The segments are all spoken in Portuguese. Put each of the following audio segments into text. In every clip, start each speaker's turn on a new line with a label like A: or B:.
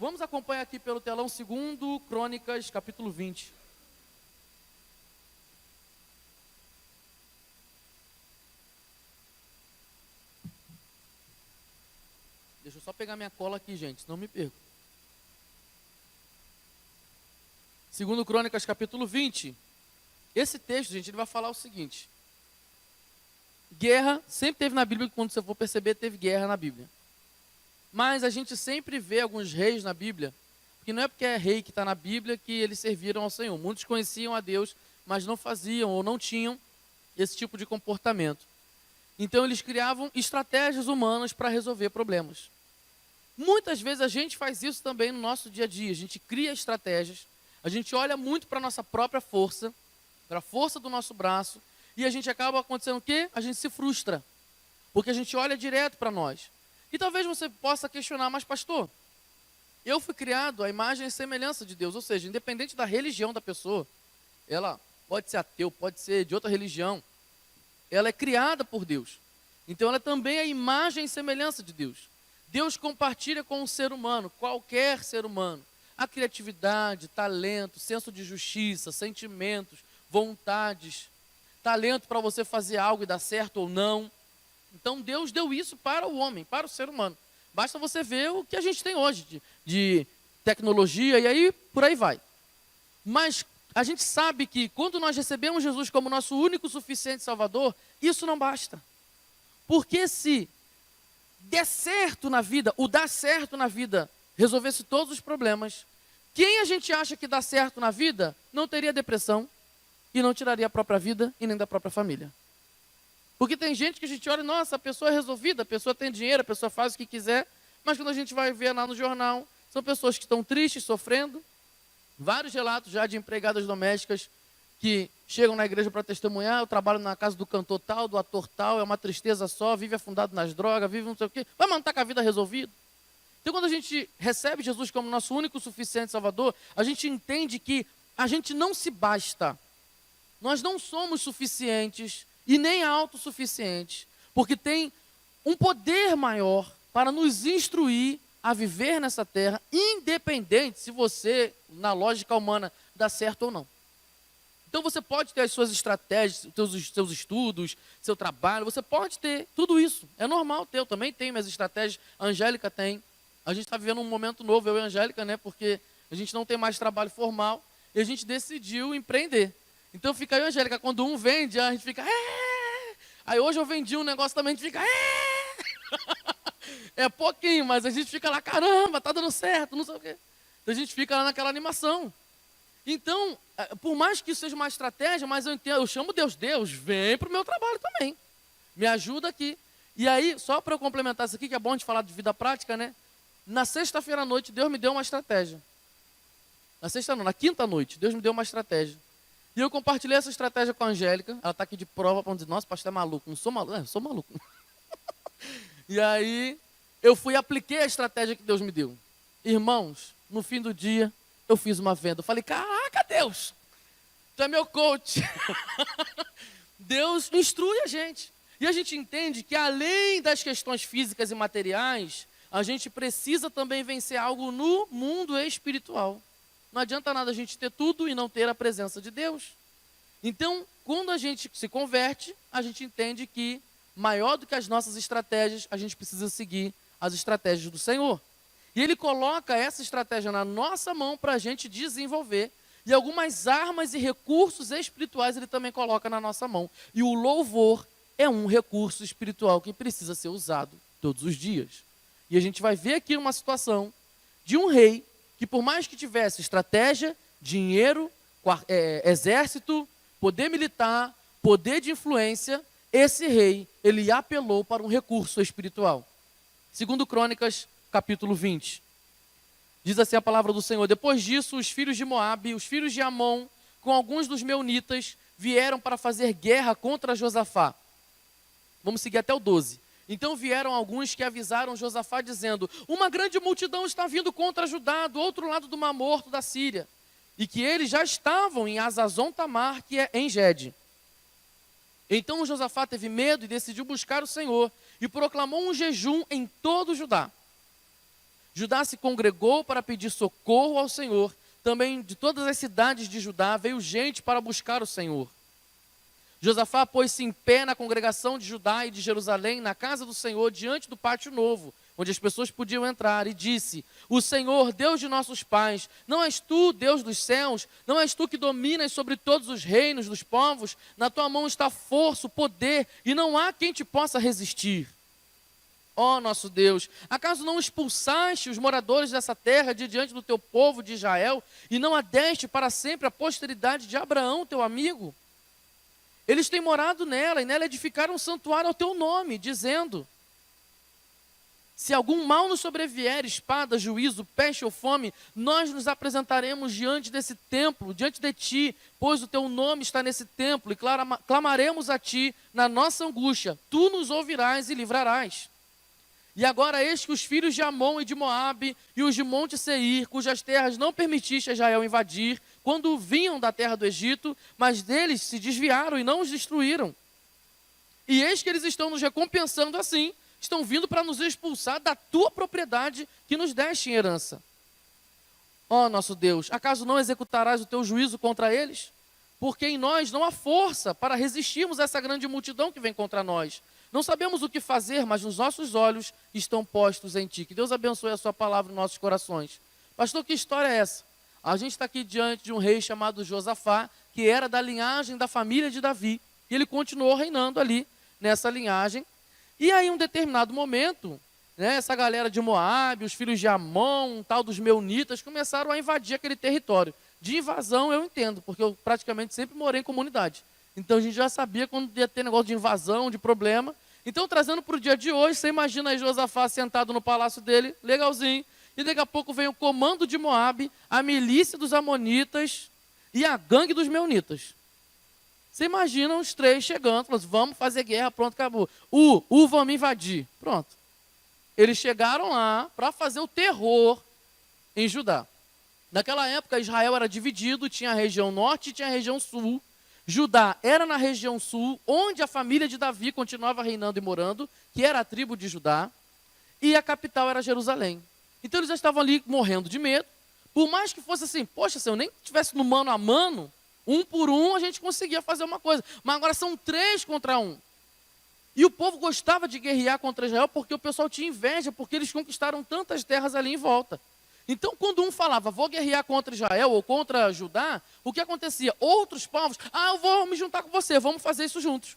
A: Vamos acompanhar aqui pelo telão 2 Crônicas, capítulo 20. Deixa eu só pegar minha cola aqui, gente, senão me perco. 2 Crônicas, capítulo 20. Esse texto, gente, ele vai falar o seguinte. Guerra, sempre teve na Bíblia, quando você for perceber, teve guerra na Bíblia. Mas a gente sempre vê alguns reis na Bíblia, porque não é porque é rei que está na Bíblia que eles serviram ao Senhor. Muitos conheciam a Deus, mas não faziam ou não tinham esse tipo de comportamento. Então eles criavam estratégias humanas para resolver problemas. Muitas vezes a gente faz isso também no nosso dia a dia. A gente cria estratégias, a gente olha muito para a nossa própria força, para a força do nosso braço, e a gente acaba acontecendo o quê? A gente se frustra, porque a gente olha direto para nós. E talvez você possa questionar, mas pastor, eu fui criado à imagem e semelhança de Deus, ou seja, independente da religião da pessoa, ela pode ser ateu, pode ser de outra religião, ela é criada por Deus. Então ela também é a imagem e semelhança de Deus. Deus compartilha com o ser humano, qualquer ser humano, a criatividade, talento, senso de justiça, sentimentos, vontades, talento para você fazer algo e dar certo ou não. Então Deus deu isso para o homem, para o ser humano. Basta você ver o que a gente tem hoje de tecnologia e aí por aí vai. Mas a gente sabe que quando nós recebemos Jesus como nosso único suficiente Salvador, isso não basta. Porque se der certo na vida, o dar certo na vida resolvesse todos os problemas, quem a gente acha que dá certo na vida não teria depressão e não tiraria a própria vida e nem da própria família. Porque tem gente que a gente olha, nossa, a pessoa é resolvida, a pessoa tem dinheiro, a pessoa faz o que quiser, mas quando a gente vai ver lá no jornal, são pessoas que estão tristes, sofrendo. Vários relatos já de empregadas domésticas que chegam na igreja para testemunhar, eu trabalho na casa do cantor tal, do ator tal, é uma tristeza só, vive afundado nas drogas, vive não sei o quê, vai manter com a vida resolvida. Então quando a gente recebe Jesus como nosso único suficiente Salvador, a gente entende que a gente não se basta. Nós não somos suficientes e nem autossuficientes, porque tem um poder maior para nos instruir a viver nessa terra, independente se você, na lógica humana, dá certo ou não. Então você pode ter as suas estratégias, seus estudos, seu trabalho, você pode ter tudo isso. É normal ter, eu também tenho minhas estratégias, a Angélica tem. A gente está vivendo um momento novo, eu e a Angélica, né? Porque a gente não tem mais trabalho formal e a gente decidiu empreender. Então fica aí, Angélica, quando um vende, a gente fica... Aí hoje eu vendi um negócio também, a gente fica... É pouquinho, mas a gente fica lá, caramba, tá dando certo, não sei o quê. Então a gente fica lá naquela animação. Então, por mais que isso seja uma estratégia, mas eu entendo, eu chamo Deus, vem para o meu trabalho também. Me ajuda aqui. E aí, só para eu complementar isso aqui, que é bom de falar de vida prática, né? Na sexta-feira à noite, Deus me deu uma estratégia. Na quinta noite, Deus me deu uma estratégia. E eu compartilhei essa estratégia com a Angélica. Ela está aqui de prova para dizer, nossa, pastor é maluco. Não sou maluco. Eu sou maluco. E aí, eu fui e apliquei a estratégia que Deus me deu. Irmãos, no fim do dia, eu fiz uma venda. Eu falei, caraca, Deus, tu é meu coach. Deus instrui a gente. E a gente entende que além das questões físicas e materiais, a gente precisa também vencer algo no mundo espiritual. Não adianta nada a gente ter tudo e não ter a presença de Deus. Então, quando a gente se converte, a gente entende que, maior do que as nossas estratégias, a gente precisa seguir as estratégias do Senhor. E Ele coloca essa estratégia na nossa mão para a gente desenvolver. E algumas armas e recursos espirituais Ele também coloca na nossa mão. E o louvor é um recurso espiritual que precisa ser usado todos os dias. E a gente vai ver aqui uma situação de um rei que, por mais que tivesse estratégia, dinheiro, exército, poder militar, poder de influência, esse rei, ele apelou para um recurso espiritual. 2 Crônicas, capítulo 20. Diz assim a palavra do Senhor: depois disso, os filhos de Moabe, os filhos de Amon, com alguns dos meunitas, vieram para fazer guerra contra Josafá. Vamos seguir até o 12. Então vieram alguns que avisaram Josafá, dizendo: uma grande multidão está vindo contra Judá, do outro lado do Mar Morto da Síria, e que eles já estavam em Azazon Tamar, que é em Gede. Então Josafá teve medo e decidiu buscar o Senhor, e proclamou um jejum em todo Judá. Judá se congregou para pedir socorro ao Senhor. Também de todas as cidades de Judá veio gente para buscar o Senhor. Josafá pôs-se em pé na congregação de Judá e de Jerusalém, na casa do Senhor, diante do pátio novo, onde as pessoas podiam entrar, e disse: O Senhor, Deus de nossos pais, não és tu, Deus dos céus? Não és tu que dominas sobre todos os reinos dos povos? Na tua mão está a força, o poder, e não há quem te possa resistir. Ó nosso Deus, acaso não expulsaste os moradores dessa terra de diante do teu povo de Israel, e não adeste para sempre a posteridade de Abraão, teu amigo? Eles têm morado nela, e nela edificaram um santuário ao teu nome, dizendo: Se algum mal nos sobrevier, espada, juízo, peste ou fome, nós nos apresentaremos diante desse templo, diante de ti, pois o teu nome está nesse templo, e clamaremos a ti na nossa angústia. Tu nos ouvirás e livrarás. E agora eis que os filhos de Amon e de Moabe e os de Monte Seir, cujas terras não permitiste a Israel invadir, quando vinham da terra do Egito, mas deles se desviaram e não os destruíram. E eis que eles estão nos recompensando assim, estão vindo para nos expulsar da tua propriedade que nos deste em herança. Ó nosso Deus, acaso não executarás o teu juízo contra eles? Porque em nós não há força para resistirmos a essa grande multidão que vem contra nós. Não sabemos o que fazer, mas os nossos olhos estão postos em ti. Que Deus abençoe a sua palavra nos nossos corações. Pastor, que história é essa? A gente está aqui diante de um rei chamado Josafá, que era da linhagem da família de Davi. E ele continuou reinando ali, nessa linhagem. E aí, em um determinado momento, né, essa galera de Moabe, os filhos de Amon, um tal dos meunitas, começaram a invadir aquele território. De invasão eu entendo, porque eu praticamente sempre morei em comunidade. Então a gente já sabia quando ia ter negócio de invasão, de problema. Então, trazendo para o dia de hoje, você imagina aí Josafá sentado no palácio dele, legalzinho, e daqui a pouco vem o comando de Moabe, a milícia dos amonitas e a gangue dos meunitas. Você imagina os três chegando, falando: vamos fazer guerra, pronto, acabou. Vamos invadir. Pronto. Eles chegaram lá para fazer o terror em Judá. Naquela época, Israel era dividido, tinha a região norte e tinha a região sul. Judá era na região sul, onde a família de Davi continuava reinando e morando, que era a tribo de Judá, e a capital era Jerusalém. Então eles já estavam ali morrendo de medo. Por mais que fosse assim, poxa, se eu nem estivesse no mano a mano, um por um a gente conseguia fazer uma coisa. Mas agora são 3 contra 1. E o povo gostava de guerrear contra Israel porque o pessoal tinha inveja, porque eles conquistaram tantas terras ali em volta. Então, quando um falava: vou guerrear contra Israel ou contra Judá, o que acontecia? Outros povos: eu vou me juntar com você, vamos fazer isso juntos.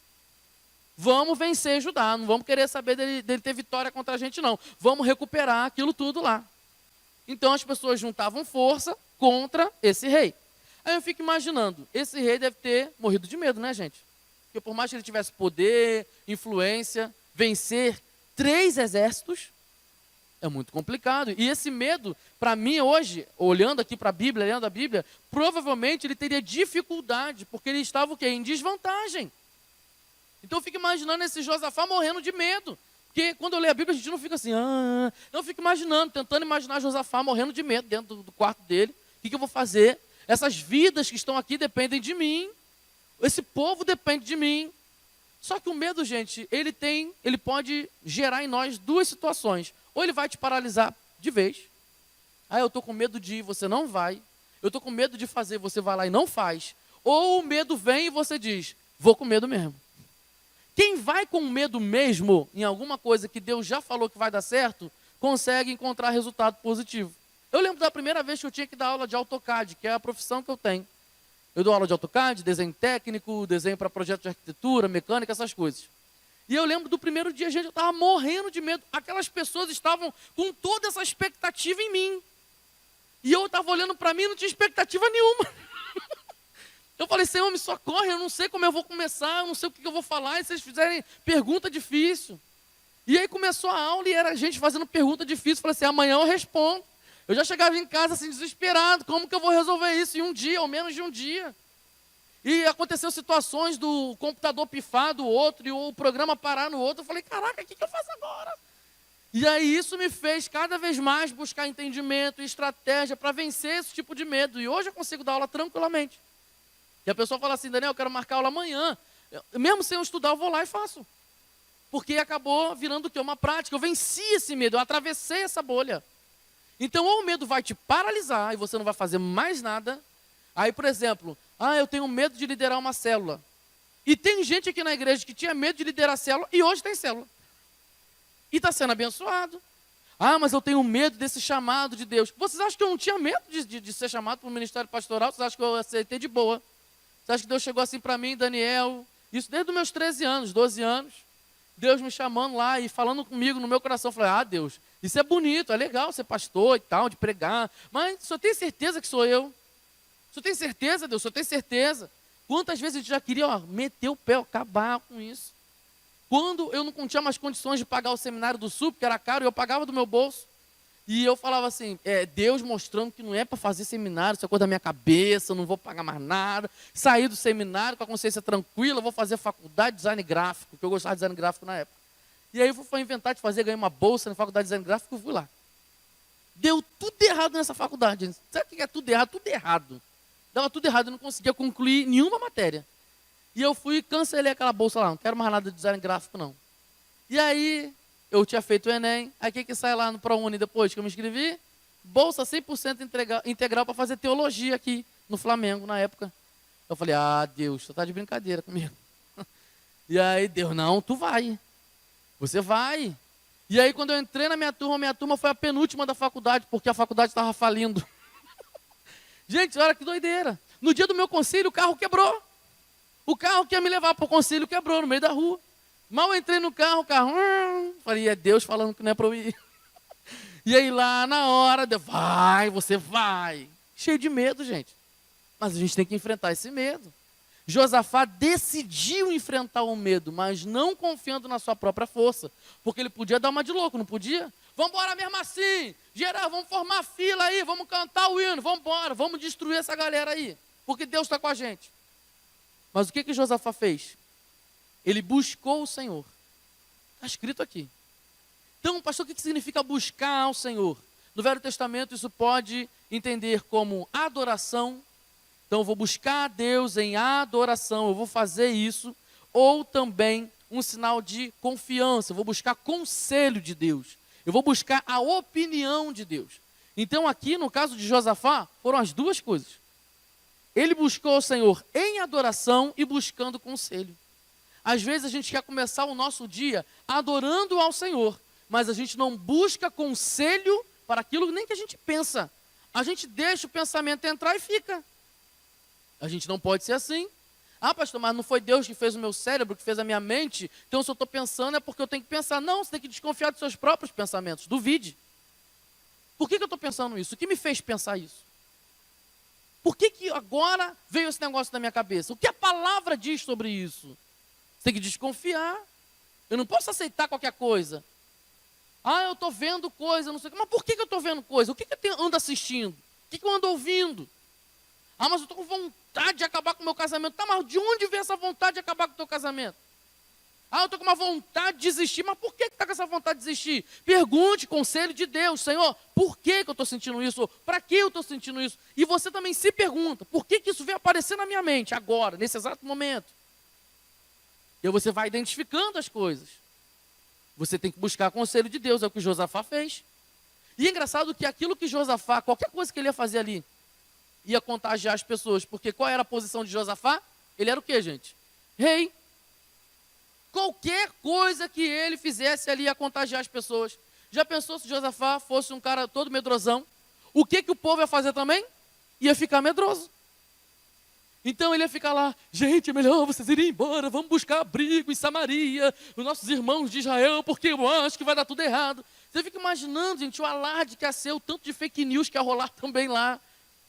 A: Vamos vencer Judá, não vamos querer saber dele ter vitória contra a gente não. Vamos recuperar aquilo tudo lá. Então as pessoas juntavam força contra esse rei. Aí eu fico imaginando, esse rei deve ter morrido de medo, né, gente? Porque por mais que ele tivesse poder, influência, vencer 3 exércitos, é muito complicado. E esse medo, para mim hoje, olhando aqui para a Bíblia, lendo a Bíblia, provavelmente ele teria dificuldade, porque ele estava o quê? Em desvantagem. Então eu fico imaginando esse Josafá morrendo de medo. Porque quando eu leio a Bíblia, a gente não fica assim, não, eu fico imaginando, tentando imaginar Josafá morrendo de medo dentro do quarto dele. O que eu vou fazer? Essas vidas que estão aqui dependem de mim. Esse povo depende de mim. Só que o medo, gente, ele pode gerar em nós 2 situações. Ou ele vai te paralisar de vez. Eu estou com medo de ir, você não vai. Eu estou com medo de fazer, você vai lá e não faz. Ou o medo vem e você diz: vou com medo mesmo. Quem vai com medo mesmo em alguma coisa que Deus já falou que vai dar certo, consegue encontrar resultado positivo. Eu lembro da primeira vez que eu tinha que dar aula de AutoCAD, que é a profissão que eu tenho. Eu dou aula de AutoCAD, desenho técnico, desenho para projetos de arquitetura, mecânica, essas coisas. E eu lembro do primeiro dia, gente, eu estava morrendo de medo. Aquelas pessoas estavam com toda essa expectativa em mim. E eu estava olhando para mim e não tinha expectativa nenhuma. Eu falei: Senhor, me socorre, eu não sei como eu vou começar, eu não sei o que eu vou falar. E vocês fizerem pergunta difícil. E aí começou a aula e era a gente fazendo pergunta difícil. Eu falei assim: amanhã eu respondo. Eu já chegava em casa assim, desesperado. Como que eu vou resolver isso em um dia, ou menos de um dia? E aconteceu situações do computador pifar do outro e o programa parar no outro. Eu falei: caraca, o que eu faço agora? E aí isso me fez cada vez mais buscar entendimento e estratégia para vencer esse tipo de medo. E hoje eu consigo dar aula tranquilamente. E a pessoa fala assim: Daniel, eu quero marcar aula amanhã. Mesmo sem eu estudar, eu vou lá e faço. Porque acabou virando o quê? Uma prática. Eu venci esse medo, eu atravessei essa bolha. Então, ou o medo vai te paralisar e você não vai fazer mais nada. Aí, por exemplo, eu tenho medo de liderar uma célula. E tem gente aqui na igreja que tinha medo de liderar a célula e hoje tem célula. E está sendo abençoado. Mas eu tenho medo desse chamado de Deus. Vocês acham que eu não tinha medo de ser chamado para o ministério pastoral? Vocês acham que eu aceitei de boa? Vocês acham que Deus chegou assim para mim, Daniel? Isso desde os meus 13 anos, 12 anos. Deus me chamando lá e falando comigo no meu coração. Eu falei, Deus, isso é bonito, é legal ser pastor e tal, de pregar. Mas o senhor tem certeza que sou eu? O senhor tem certeza, Deus? O senhor tem certeza? Quantas vezes a gente já queria meter o pé, acabar com isso? Quando eu não tinha mais condições de pagar o seminário do Sul, porque era caro, eu pagava do meu bolso. E eu falava assim, Deus mostrando que não é para fazer seminário, isso é coisa da minha cabeça, eu não vou pagar mais nada. Saí do seminário com a consciência tranquila, vou fazer faculdade de design gráfico, que eu gostava de design gráfico na época. E aí eu fui inventar de fazer, ganhei uma bolsa na faculdade de design gráfico e fui lá. Deu tudo errado nessa faculdade. Gente. Sabe o que é tudo errado? Tudo errado. Dava tudo errado, eu não conseguia concluir nenhuma matéria. E eu fui e cancelei aquela bolsa lá, não quero mais nada de design gráfico não. E aí, eu tinha feito o Enem, aí o que sai lá no ProUni depois que eu me inscrevi? Bolsa 100% integral para fazer teologia aqui no Flamengo, na época. Eu falei, Deus, você está de brincadeira comigo. E aí, Deus, não, tu vai. Você vai. E aí, quando eu entrei na minha turma foi a penúltima da faculdade, porque a faculdade estava falindo. Gente, olha que doideira. No dia do meu concílio, o carro quebrou. O carro que ia me levar para o concílio quebrou no meio da rua. Mal entrei no carro, falei, é Deus falando que não é para eu ir. E aí lá na hora, Deus, vai, você vai. Cheio de medo, gente. Mas a gente tem que enfrentar esse medo. Josafá decidiu enfrentar o medo, mas não confiando na sua própria força. Porque ele podia dar uma de louco, não podia? Vamos embora mesmo assim. Geral, vamos formar fila aí, vamos cantar o hino, vamos embora, vamos destruir essa galera aí. Porque Deus está com a gente. Mas o que Josafá fez? Ele buscou o Senhor. Está escrito aqui. Então, pastor, o que significa buscar ao Senhor? No Velho Testamento isso pode entender como adoração. Então eu vou buscar a Deus em adoração, eu vou fazer isso. Ou também um sinal de confiança, eu vou buscar conselho de Deus. Eu vou buscar a opinião de Deus. Então aqui no caso de Josafá, foram as duas coisas. Ele buscou o Senhor em adoração e buscando conselho. Às vezes a gente quer começar o nosso dia adorando ao Senhor, mas a gente não busca conselho para aquilo nem que a gente pensa. A gente deixa o pensamento entrar e fica. A gente não pode ser assim. Pastor, mas não foi Deus que fez o meu cérebro, que fez a minha mente, então se eu estou pensando é porque eu tenho que pensar. Não, você tem que desconfiar dos seus próprios pensamentos. Duvide. Por que eu estou pensando isso? O que me fez pensar isso? Por que agora veio esse negócio na minha cabeça? O que a palavra diz sobre isso? Você tem que desconfiar. Eu não posso aceitar qualquer coisa. Eu estou vendo coisa, não sei o que. Mas por que eu estou vendo coisa? O que eu ando assistindo? O que eu ando ouvindo? Mas eu estou com vontade de acabar com o meu casamento. Tá, mas de onde vem essa vontade de acabar com o teu casamento? Eu estou com uma vontade de desistir. Mas por que está com essa vontade de desistir? Pergunte, conselho de Deus. Senhor, por que eu estou sentindo isso? Para que eu estou sentindo isso? E você também se pergunta, por que isso veio aparecer na minha mente agora, nesse exato momento? E aí você vai identificando as coisas. Você tem que buscar conselho de Deus, é o que Josafá fez. E é engraçado que aquilo que Josafá, qualquer coisa que ele ia fazer ali, ia contagiar as pessoas. Porque qual era a posição de Josafá? Ele era o quê, gente? Rei. Qualquer coisa que ele fizesse ali ia contagiar as pessoas. Já pensou se Josafá fosse um cara todo medrosão? O que o povo ia fazer também? Ia ficar medroso. Então ele ia ficar lá, gente, é melhor vocês irem embora, vamos buscar abrigo em Samaria, os nossos irmãos de Israel, porque eu acho que vai dar tudo errado. Você fica imaginando, gente, o alarde que ia ser, o tanto de fake news que ia rolar também lá.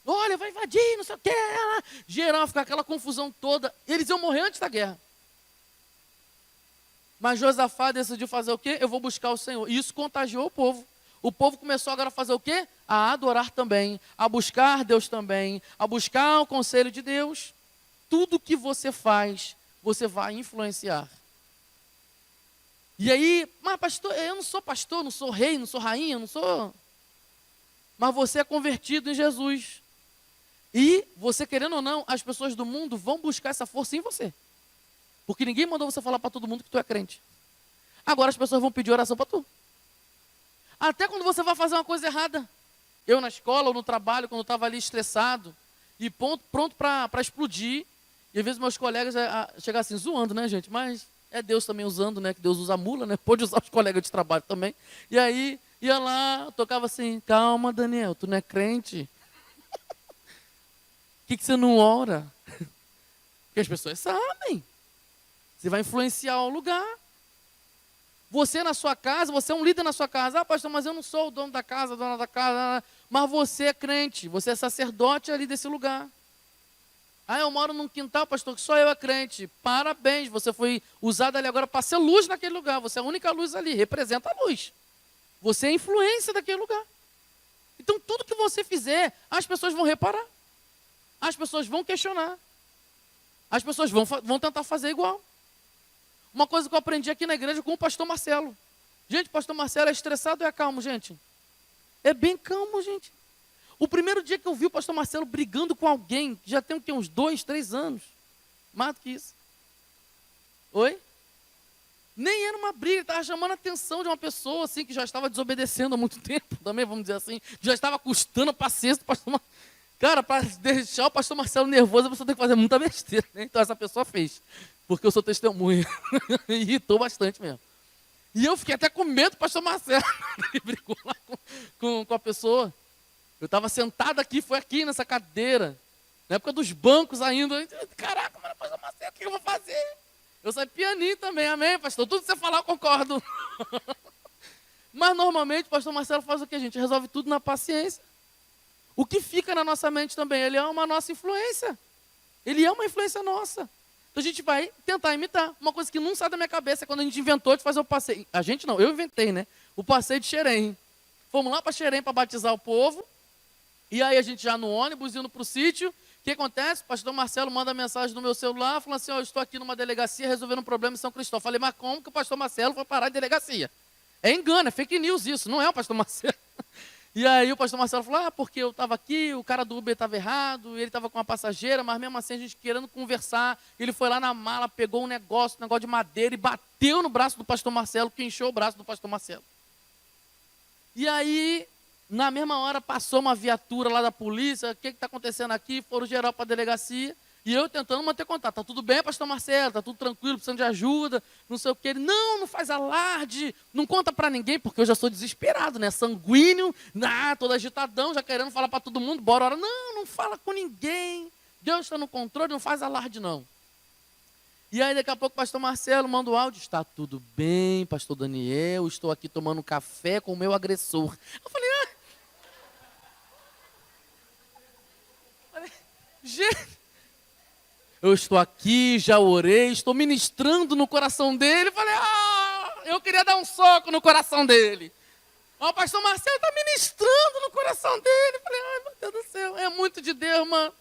A: Olha, vai invadir, não sei o que. Geral, ficar aquela confusão toda. Eles iam morrer antes da guerra. Mas Josafá decidiu fazer o quê? Eu vou buscar o Senhor. E isso contagiou o povo. O povo começou agora a fazer o quê? A adorar também, a buscar Deus também, a buscar o conselho de Deus. Tudo que você faz, você vai influenciar. E aí, mas pastor, eu não sou rei, não sou rainha, não sou... Mas você é convertido em Jesus. E você, querendo ou não, as pessoas do mundo vão buscar essa força em você. Porque ninguém mandou você falar para todo mundo que tu é crente. Agora as pessoas vão pedir oração para tu. Até quando você vai fazer uma coisa errada. Eu na escola ou no trabalho, quando eu estava ali estressado e pronto para explodir, e às vezes meus colegas chegavam assim, zoando, né, gente? Mas é Deus também usando, né? Que Deus usa a mula, né? Pode usar os colegas de trabalho também. E aí, ia lá, tocava assim, calma, Daniel, tu não é crente? Por que você não ora? Porque as pessoas sabem. Você vai influenciar o lugar. Você na sua casa, você é um líder na sua casa. Ah, pastor, mas eu não sou o dono da casa, dona da casa. Mas você é crente, você é sacerdote ali desse lugar. Ah, eu moro num quintal, pastor, que só eu é crente. Parabéns, você foi usado ali agora para ser luz naquele lugar. Você é a única luz ali, representa a luz. Você é a influência daquele lugar. Então, tudo que você fizer, as pessoas vão reparar. As pessoas vão questionar. As pessoas vão tentar fazer igual. Uma coisa que eu aprendi aqui na igreja com o pastor Marcelo. Gente, o pastor Marcelo é estressado ou é calmo, gente? É bem calmo, gente. O primeiro dia que eu vi o pastor Marcelo brigando com alguém, que já tem o quê? Uns 2, 3 anos. Mais do que isso. Oi? Nem era uma briga, ele estava chamando a atenção de uma pessoa assim, que já estava desobedecendo há muito tempo, também vamos dizer assim. Já estava custando a paciência do pastor Marcelo. Cara, para deixar o pastor Marcelo nervoso, a pessoa tem que fazer muita besteira, né? Então essa pessoa fez. Porque eu sou testemunha. Irritou bastante mesmo. E eu fiquei até com medo do pastor Marcelo. Ele brigou lá com a pessoa. Eu estava sentado aqui, foi aqui nessa cadeira. Na época dos bancos ainda. Caraca, mas pastor Marcelo, o que eu vou fazer? Eu saí pianinho também, amém, pastor? Tudo que você falar eu concordo. Mas normalmente o pastor Marcelo faz o que, gente? Resolve tudo na paciência. O que fica na nossa mente também, ele é uma nossa influência. Ele é uma influência nossa. Então a gente vai tentar imitar. Uma coisa que não sai da minha cabeça é quando a gente inventou de fazer o passeio. A gente não, eu inventei, né? O passeio de Xerém. Fomos lá para Xerém para batizar o povo. E aí a gente já no ônibus, indo para o sítio. O que acontece? O pastor Marcelo manda mensagem no meu celular, falando assim, eu estou aqui numa delegacia resolvendo um problema em São Cristóvão. Falei, mas como que o pastor Marcelo foi parar em delegacia? É engano, é fake news isso, não é o pastor Marcelo. E aí o pastor Marcelo falou, porque eu estava aqui, o cara do Uber estava errado, ele estava com uma passageira, mas mesmo assim a gente querendo conversar, ele foi lá na mala, pegou um negócio de madeira e bateu no braço do pastor Marcelo, que encheu o braço do pastor Marcelo. E aí, na mesma hora, passou uma viatura lá da polícia, o que está acontecendo aqui? Foram geral para a delegacia, e eu tentando manter contato. Tá tudo bem, pastor Marcelo? Está tudo tranquilo, precisando de ajuda, não sei o que. Ele, não faz alarde, não conta para ninguém, porque eu já sou desesperado, né? Sanguíneo, todo agitadão, já querendo falar para todo mundo, bora, hora. Não fala com ninguém. Deus está no controle, não faz alarde, não. E aí, daqui a pouco, o pastor Marcelo manda o áudio, está tudo bem, pastor Daniel, estou aqui tomando café com o meu agressor. Eu falei, gente, eu estou aqui, já orei, estou ministrando no coração dele. Falei, eu queria dar um soco no coração dele. O pastor Marcelo está ministrando no coração dele. Falei, meu Deus do céu, é muito de Deus, mano.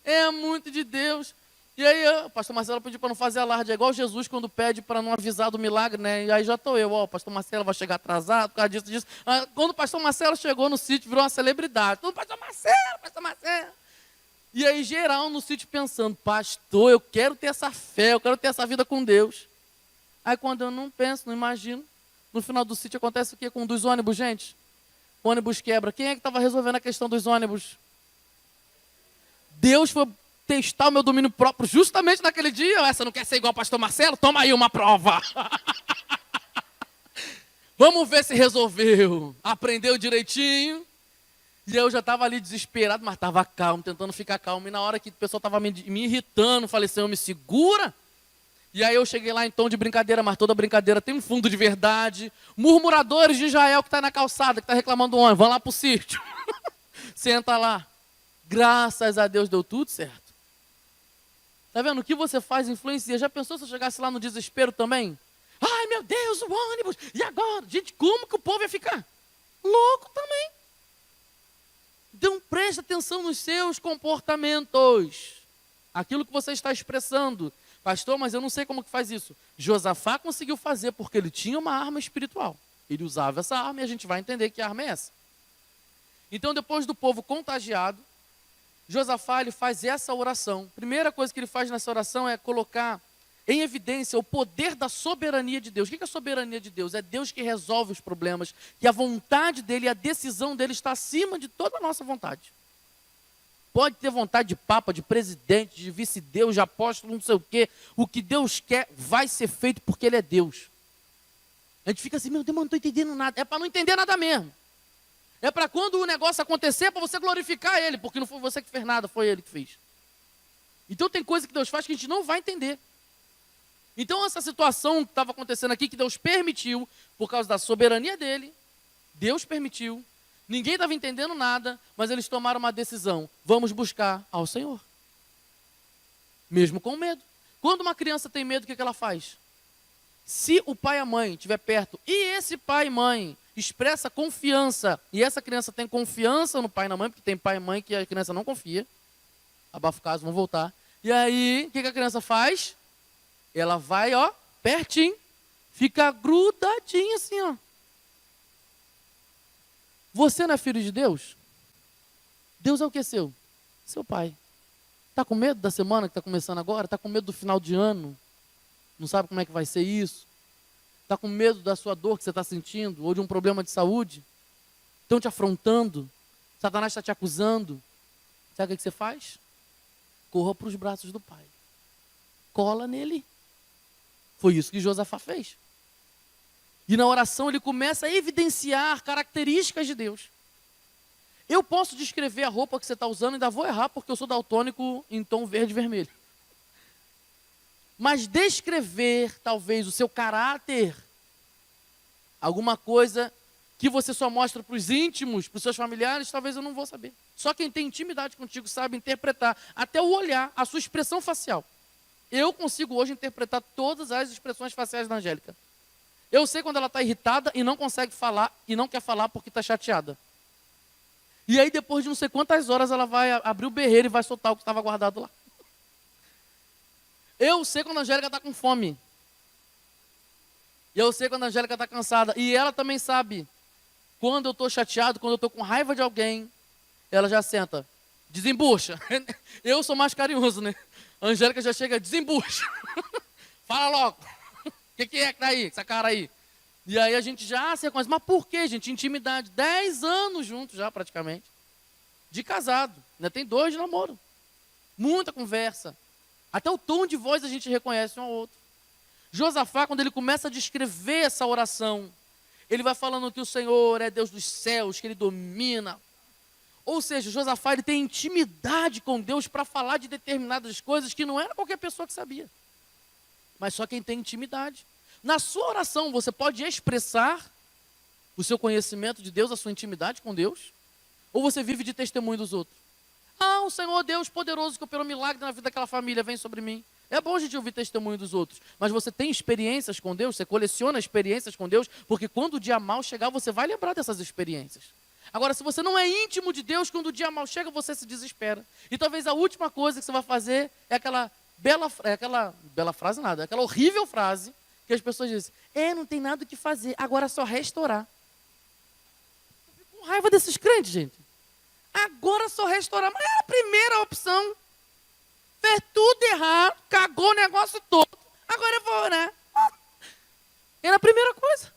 A: É muito de Deus. E aí, o pastor Marcelo pediu para não fazer alarde. É igual Jesus quando pede para não avisar do milagre, né? E aí já estou eu, o pastor Marcelo vai chegar atrasado por causa disso. Quando o pastor Marcelo chegou no sítio, virou uma celebridade. Todo pastor Marcelo. E aí, geral no sítio pensando, pastor, eu quero ter essa fé, eu quero ter essa vida com Deus. Aí quando eu não penso, não imagino, no final do sítio acontece o quê com um dos ônibus, gente? O ônibus quebra. Quem é que estava resolvendo a questão dos ônibus? Deus foi testar o meu domínio próprio justamente naquele dia. Essa não quer ser igual ao pastor Marcelo? Toma aí uma prova. Vamos ver se resolveu. Aprendeu direitinho. E eu já estava ali desesperado, mas estava calmo, tentando ficar calmo. E na hora que o pessoal estava me irritando, falei, Senhor, me segura. E aí eu cheguei lá em tom de brincadeira, mas toda brincadeira tem um fundo de verdade. Murmuradores de Israel que está na calçada, que está reclamando do ônibus, vão lá para o sítio. Senta lá. Graças a Deus deu tudo certo. Está vendo? O que você faz influencia. Já pensou se eu chegasse lá no desespero também? Ai, meu Deus, o ônibus. E agora? Gente, como que o povo ia ficar? Louco também. Então preste atenção nos seus comportamentos. Aquilo que você está expressando. Pastor, mas eu não sei como que faz isso. Josafá conseguiu fazer porque ele tinha uma arma espiritual. Ele usava essa arma e a gente vai entender que arma é essa. Então depois do povo contagiado, Josafá ele faz essa oração. Primeira coisa que ele faz nessa oração é colocar em evidência o poder da soberania de Deus. O que é a soberania de Deus? É Deus que resolve os problemas, que a vontade dele, a decisão dele está acima de toda a nossa vontade. Pode ter vontade de papa, de presidente, de vice-deus, de apóstolo, não sei o quê. O que Deus quer vai ser feito porque ele é Deus. A gente fica assim, meu Deus, mas não estou entendendo nada. É para não entender nada mesmo. É para quando o negócio acontecer, para você glorificar ele, porque não foi você que fez nada, foi ele que fez. Então tem coisa que Deus faz que a gente não vai entender. Então essa situação que estava acontecendo aqui, que Deus permitiu, por causa da soberania dele, Deus permitiu, ninguém estava entendendo nada, mas eles tomaram uma decisão, vamos buscar ao Senhor. Mesmo com medo. Quando uma criança tem medo, o que ela faz? Se o pai e a mãe estiver perto, e esse pai e mãe expressa confiança, e essa criança tem confiança no pai e na mãe, porque tem pai e mãe que a criança não confia, abafa o caso, vão voltar. E aí, o que a criança faz? Ela vai, ó, pertinho, fica grudadinha assim, ó. Você não é filho de Deus? Deus é o que seu? Seu pai. Está com medo da semana que está começando agora? Está com medo do final de ano? Não sabe como é que vai ser isso? Está com medo da sua dor que você está sentindo? Ou de um problema de saúde? Estão te afrontando? Satanás está te acusando? Sabe o que você faz? Corra para os braços do pai. Cola nele. Foi isso que Josafá fez. E na oração ele começa a evidenciar características de Deus. Eu posso descrever a roupa que você está usando, ainda vou errar porque eu sou daltônico em tom verde e vermelho. Mas descrever, talvez, o seu caráter, alguma coisa que você só mostra para os íntimos, para os seus familiares, talvez eu não vou saber. Só quem tem intimidade contigo sabe interpretar, até o olhar, a sua expressão facial. Eu consigo hoje interpretar todas as expressões faciais da Angélica. Eu sei quando ela está irritada e não consegue falar, e não quer falar porque está chateada. E aí depois de não sei quantas horas ela vai abrir o berreiro e vai soltar o que estava guardado lá. Eu sei quando a Angélica está com fome. E eu sei quando a Angélica está cansada. E ela também sabe. Quando eu estou chateado, quando eu estou com raiva de alguém, ela já senta. Desembucha. Eu sou mais carinhoso, né? A Angélica já chega, desembucha. Fala logo. O que é que tá aí? Essa cara aí. E aí a gente já se reconhece. Mas por quê, gente? Intimidade. 10 anos juntos já, praticamente. De casado. Ainda tem 2 de namoro. Muita conversa. Até o tom de voz a gente reconhece um ao outro. Josafá, quando ele começa a descrever essa oração, ele vai falando que o Senhor é Deus dos céus, que ele domina. Ou seja, Josafá ele tem intimidade com Deus para falar de determinadas coisas que não era qualquer pessoa que sabia. Mas só quem tem intimidade. Na sua oração, você pode expressar o seu conhecimento de Deus, a sua intimidade com Deus? Ou você vive de testemunho dos outros? Ah, o Senhor Deus poderoso que operou milagre na vida daquela família vem sobre mim. É bom a gente ouvir testemunho dos outros, mas você tem experiências com Deus, você coleciona experiências com Deus, porque quando o dia mal chegar, você vai lembrar dessas experiências. Agora, se você não é íntimo de Deus, quando o dia mal chega, você se desespera. E talvez a última coisa que você vai fazer é aquela bela frase nada, aquela horrível frase que as pessoas dizem, não tem nada o que fazer, agora é só restaurar. Eu fico com raiva desses crentes, gente. Agora é só restaurar, mas é a primeira opção. Fez tudo errado, cagou o negócio todo, agora eu vou, né? Era a primeira coisa.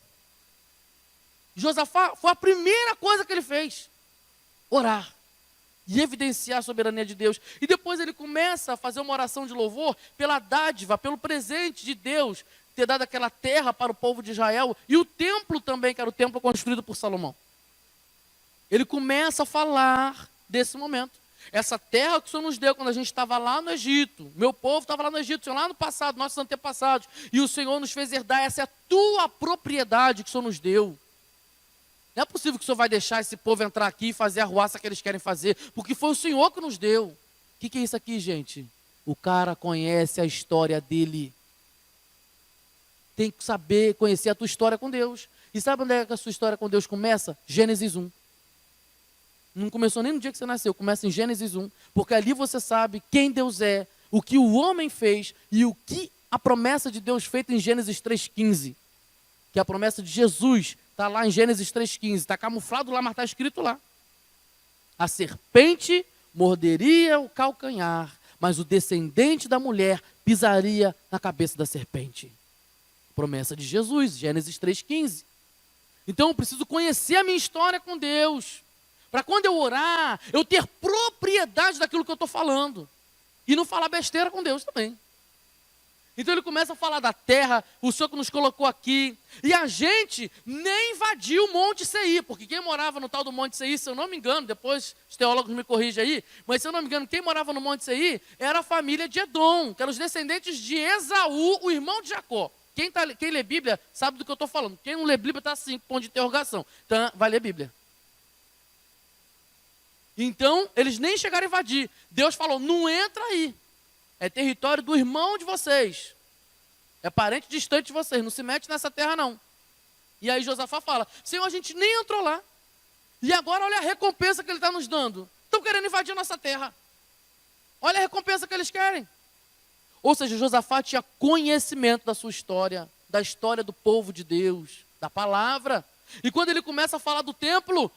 A: Josafá foi a primeira coisa que ele fez. Orar. E evidenciar a soberania de Deus. E depois ele começa a fazer uma oração de louvor pela dádiva, pelo presente de Deus, ter dado aquela terra para o povo de Israel, e o templo também, que era o templo construído por Salomão. Ele começa a falar desse momento. Essa terra que o Senhor nos deu quando a gente estava lá no Egito. Meu povo estava lá no Egito, lá no passado, nossos antepassados. E o Senhor nos fez herdar, essa é a tua propriedade que o Senhor nos deu. Não é possível que o Senhor vai deixar esse povo entrar aqui e fazer a arruaça que eles querem fazer, porque foi o Senhor que nos deu. O que é isso aqui, gente? O cara conhece a história dele. Tem que saber, conhecer a tua história com Deus. E sabe onde é que a sua história com Deus começa? Gênesis 1. Não começou nem no dia que você nasceu, começa em Gênesis 1. Porque ali você sabe quem Deus é, o que o homem fez e o que a promessa de Deus feita em Gênesis 3,15. Que é a promessa de Jesus está lá em Gênesis 3,15. Está camuflado lá, mas está escrito lá. A serpente morderia o calcanhar, mas o descendente da mulher pisaria na cabeça da serpente. Promessa de Jesus, Gênesis 3,15. Então eu preciso conhecer a minha história com Deus, para quando eu orar, eu ter propriedade daquilo que eu estou falando, e não falar besteira com Deus também. Então ele começa a falar da terra, o Senhor que nos colocou aqui, e a gente nem invadiu o Monte Seir, porque quem morava no tal do Monte Seir, se eu não me engano, depois os teólogos me corrigem aí, mas se eu não me engano, quem morava no Monte Seir era a família de Edom, que eram os descendentes de Esaú, o irmão de Jacó. Quem lê Bíblia sabe do que eu estou falando. Quem não lê Bíblia está assim, ponto de interrogação. Então vai ler Bíblia. Então eles nem chegaram a invadir. Deus falou, não entra aí. É território do irmão de vocês. É parente distante de vocês. Não se mete nessa terra, não. E aí Josafá fala, Senhor, a gente nem entrou lá. E agora olha a recompensa que ele está nos dando. Estão querendo invadir a nossa terra. Olha a recompensa que eles querem. Ou seja, Josafá tinha conhecimento da sua história, da história do povo de Deus, da palavra. E quando ele começa a falar do templo,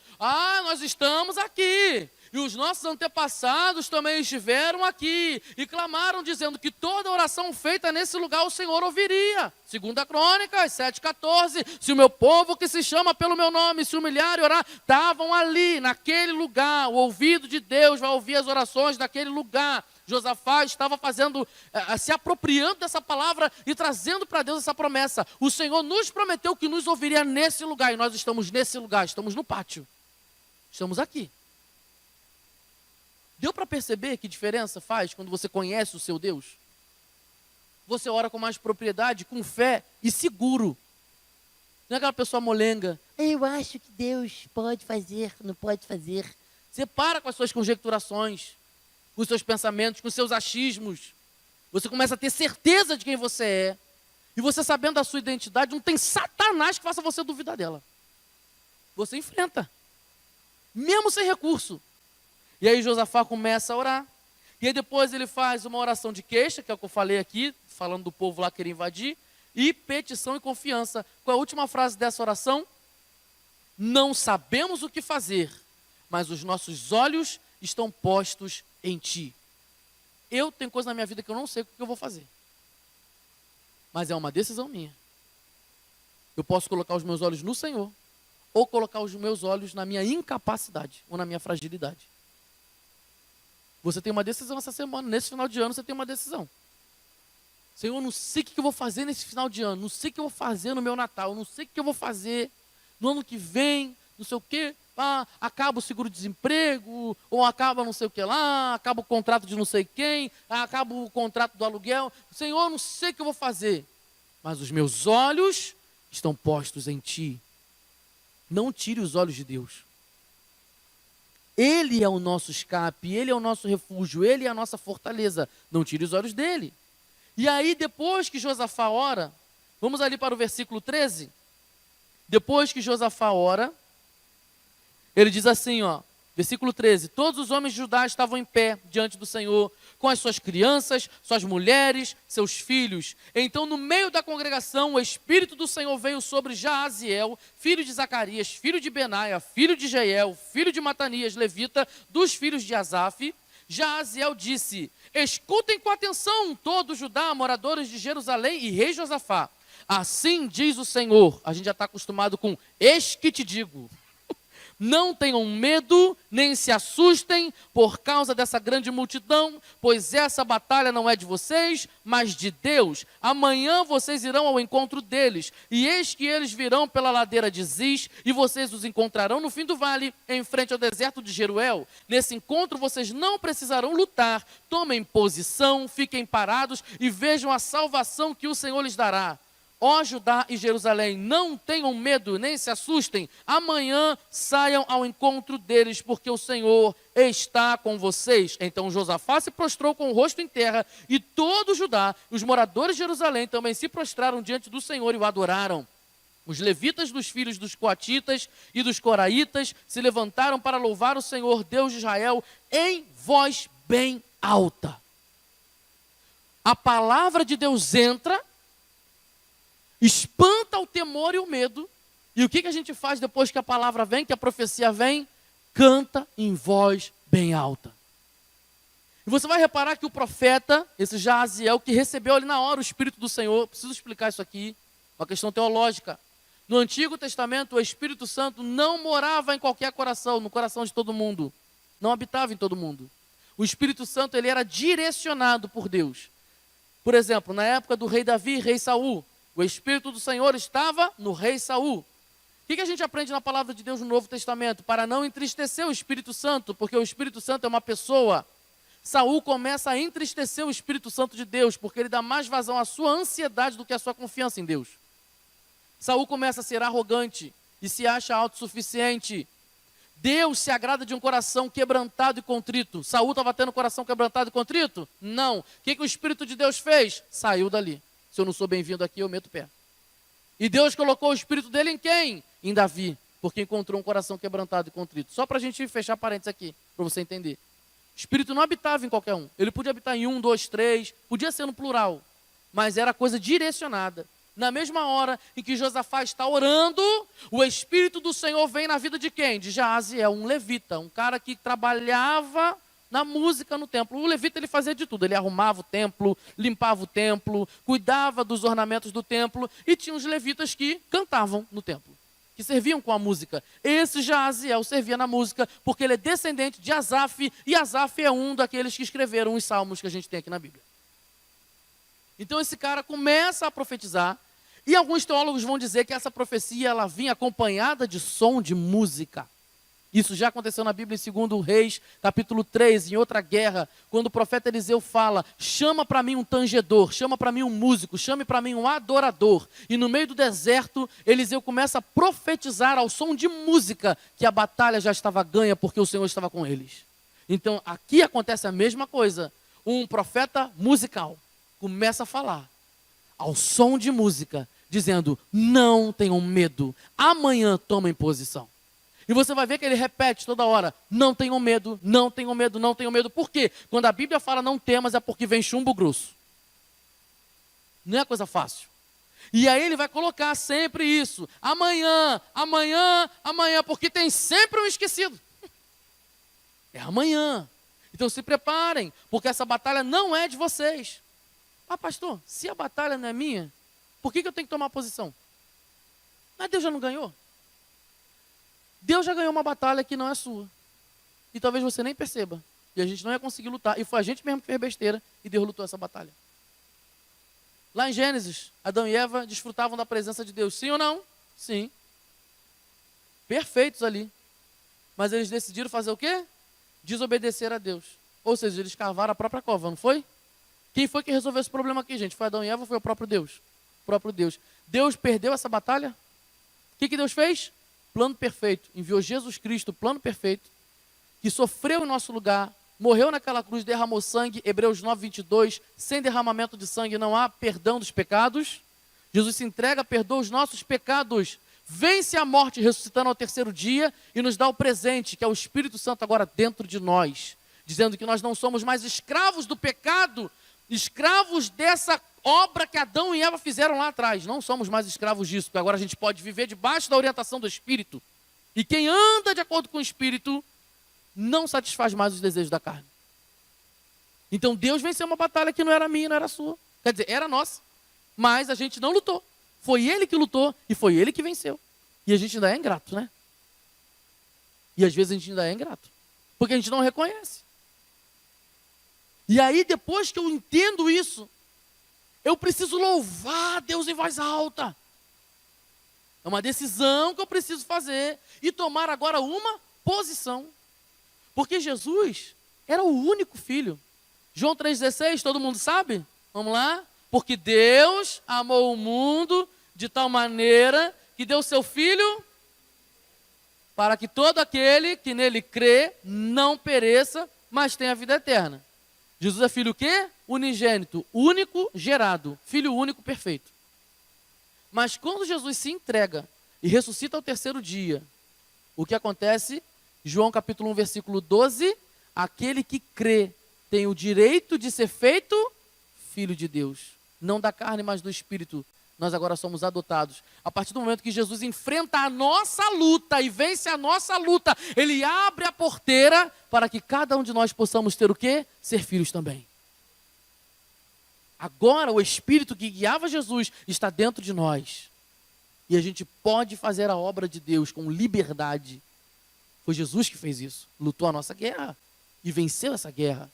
A: nós estamos aqui. E os nossos antepassados também estiveram aqui e clamaram dizendo que toda oração feita nesse lugar o Senhor ouviria. 2 Crônicas 7,14, se o meu povo que se chama pelo meu nome se humilhar e orar, estavam ali, naquele lugar, o ouvido de Deus vai ouvir as orações daquele lugar. Josafá estava se apropriando dessa palavra e trazendo para Deus essa promessa. O Senhor nos prometeu que nos ouviria nesse lugar, e nós estamos nesse lugar, estamos no pátio. Estamos aqui. Deu para perceber que diferença faz quando você conhece o seu Deus? Você ora com mais propriedade, com fé e seguro. Não é aquela pessoa molenga. Eu acho que Deus pode fazer, não pode fazer. Você para com as suas conjecturações, com os seus pensamentos, com os seus achismos. Você começa a ter certeza de quem você é. E você sabendo da sua identidade, não tem Satanás que faça você duvidar dela. Você enfrenta. Mesmo sem recurso. E aí Josafá começa a orar. E aí depois ele faz uma oração de queixa, que é o que eu falei aqui, falando do povo lá querer invadir. E petição e confiança. Qual é a última frase dessa oração? Não sabemos o que fazer, mas os nossos olhos estão postos em ti. Eu tenho coisa na minha vida que eu não sei o que eu vou fazer. Mas é uma decisão minha. Eu posso colocar os meus olhos no Senhor, ou colocar os meus olhos na minha incapacidade, ou na minha fragilidade. Você tem uma decisão essa semana, nesse final de ano você tem uma decisão. Senhor, eu não sei o que eu vou fazer nesse final de ano, não sei o que eu vou fazer no meu Natal, não sei o que eu vou fazer no ano que vem, não sei o quê. Acaba o seguro-desemprego, ou acaba não sei o que lá, acaba o contrato de não sei quem, acaba o contrato do aluguel. Senhor, eu não sei o que eu vou fazer, mas os meus olhos estão postos em ti. Não tire os olhos de Deus. Ele é o nosso escape, Ele é o nosso refúgio, Ele é a nossa fortaleza. Não tire os olhos dele. E aí, depois que Josafá ora, vamos ali para o versículo 13. Depois que Josafá ora, ele diz assim, versículo 13, todos os homens de Judá estavam em pé diante do Senhor, com as suas crianças, suas mulheres, seus filhos. Então, no meio da congregação, o Espírito do Senhor veio sobre Jaaziel, filho de Zacarias, filho de Benaia, filho de Jeiel, filho de Matanias, levita, dos filhos de Asaf. Jaaziel disse, escutem com atenção todo Judá, moradores de Jerusalém e rei Josafá. Assim diz o Senhor, a gente já está acostumado com, eis que te digo. Não tenham medo, nem se assustem por causa dessa grande multidão, pois essa batalha não é de vocês, mas de Deus. Amanhã vocês irão ao encontro deles, e eis que eles virão pela ladeira de Ziz, e vocês os encontrarão no fim do vale, em frente ao deserto de Jeruel. Nesse encontro vocês não precisarão lutar, tomem posição, fiquem parados e vejam a salvação que o Senhor lhes dará. Ó Judá e Jerusalém, não tenham medo, nem se assustem. Amanhã saiam ao encontro deles, porque o Senhor está com vocês. Então Josafá se prostrou com o rosto em terra, e todo Judá, os moradores de Jerusalém, também se prostraram diante do Senhor e o adoraram. Os levitas dos filhos dos coatitas e dos coraitas se levantaram para louvar o Senhor, Deus de Israel, em voz bem alta. A palavra de Deus entra, espanta o temor e o medo. E o que a gente faz depois que a palavra vem, que a profecia vem? Canta em voz bem alta. E você vai reparar que o profeta, esse Jaziel, que recebeu ali na hora o Espírito do Senhor, preciso explicar isso aqui, uma questão teológica. No Antigo Testamento, o Espírito Santo não morava em qualquer coração, no coração de todo mundo. Não habitava em todo mundo. O Espírito Santo, ele era direcionado por Deus. Por exemplo, na época do rei Davi, rei Saul, o Espírito do Senhor estava no rei Saul. O que a gente aprende na palavra de Deus no Novo Testamento? Para não entristecer o Espírito Santo, porque o Espírito Santo é uma pessoa. Saul começa a entristecer o Espírito Santo de Deus, porque ele dá mais vazão à sua ansiedade do que à sua confiança em Deus. Saul começa a ser arrogante e se acha autossuficiente. Deus se agrada de um coração quebrantado e contrito. Saul estava tendo um coração quebrantado e contrito? Não. O que o Espírito de Deus fez? Saiu dali. Se eu não sou bem-vindo aqui, eu meto o pé. E Deus colocou o Espírito dele em quem? Em Davi, porque encontrou um coração quebrantado e contrito. Só para a gente fechar parênteses aqui, para você entender. O Espírito não habitava em qualquer um. Ele podia habitar em 1, 2, 3, podia ser no plural, mas era coisa direcionada. Na mesma hora em que Josafá está orando, o Espírito do Senhor vem na vida de quem? De Jaziel, um levita, um cara que trabalhava na música no templo. O levita, ele fazia de tudo. Ele arrumava o templo, limpava o templo, cuidava dos ornamentos do templo, e tinha os levitas que cantavam no templo, que serviam com a música. Esse Jaziel servia na música porque ele é descendente de Asaf, e Asaf é um daqueles que escreveram os salmos que a gente tem aqui na Bíblia. Então esse cara começa a profetizar, e alguns teólogos vão dizer que essa profecia ela vinha acompanhada de som de música. Isso já aconteceu na Bíblia em 2 Reis, capítulo 3, em outra guerra, quando o profeta Eliseu fala, chama para mim um tangedor, chama para mim um músico, chame para mim um adorador. E no meio do deserto, Eliseu começa a profetizar ao som de música que a batalha já estava ganha porque o Senhor estava com eles. Então aqui acontece a mesma coisa. Um profeta musical começa a falar ao som de música, dizendo, não tenham medo, amanhã tomem posição. E você vai ver que ele repete toda hora, não tenham medo, não tenham medo, não tenham medo. Por quê? Quando a Bíblia fala não temas, é porque vem chumbo grosso. Não é coisa fácil. E aí ele vai colocar sempre isso, amanhã, amanhã, amanhã, porque tem sempre um esquecido. É amanhã. Então se preparem, porque essa batalha não é de vocês. Ah, pastor, se a batalha não é minha, por que eu tenho que tomar posição? Mas Deus já não ganhou? Deus já ganhou uma batalha que não é sua. E talvez você nem perceba. E a gente não ia conseguir lutar. E foi a gente mesmo que fez besteira e Deus lutou essa batalha. Lá em Gênesis, Adão e Eva desfrutavam da presença de Deus. Sim ou não? Sim. Perfeitos ali. Mas eles decidiram fazer o quê? Desobedecer a Deus. Ou seja, eles cavaram a própria cova, não foi? Quem foi que resolveu esse problema aqui, gente? Foi Adão e Eva ou foi o próprio Deus? O próprio Deus. Deus perdeu essa batalha? O que Deus fez? Plano perfeito. Enviou Jesus Cristo, plano perfeito, que sofreu em nosso lugar, morreu naquela cruz, derramou sangue. Hebreus 9, 22. Sem derramamento de sangue não há perdão dos pecados. Jesus se entrega, perdoa os nossos pecados, vence a morte, ressuscitando ao terceiro dia e nos dá o presente, que é o Espírito Santo agora dentro de nós, dizendo que nós não somos mais escravos do pecado, escravos dessa obra que Adão e Eva fizeram lá atrás. Não somos mais escravos disso, porque agora a gente pode viver debaixo da orientação do Espírito. E quem anda de acordo com o Espírito não satisfaz mais os desejos da carne. Então Deus venceu uma batalha que não era minha, não era sua. Quer dizer, era nossa, mas a gente não lutou. Foi Ele que lutou e foi Ele que venceu. E a gente ainda é ingrato, né? E às vezes a gente ainda é ingrato, porque a gente não reconhece. E aí depois que eu entendo isso, eu preciso louvar a Deus em voz alta. É uma decisão que eu preciso fazer e tomar agora uma posição. Porque Jesus era o único filho. João 3,16, todo mundo sabe? Vamos lá? Porque Deus amou o mundo de tal maneira que deu seu filho para que todo aquele que nele crê não pereça, mas tenha vida eterna. Jesus é filho o quê? Unigênito, único gerado, filho único perfeito. Mas quando Jesus se entrega e ressuscita ao terceiro dia, o que acontece? João capítulo 1, versículo 12, aquele que crê tem o direito de ser feito filho de Deus. Não da carne, mas do Espírito. nós agora somos adotados. A partir do momento que Jesus enfrenta a nossa luta e vence a nossa luta, ele abre a porteira para que cada um de nós possamos ter o quê? Ser filhos também. Agora o Espírito que guiava Jesus está dentro de nós. E a gente pode fazer a obra de Deus com liberdade. Foi Jesus que fez isso. Lutou a nossa guerra e venceu essa guerra.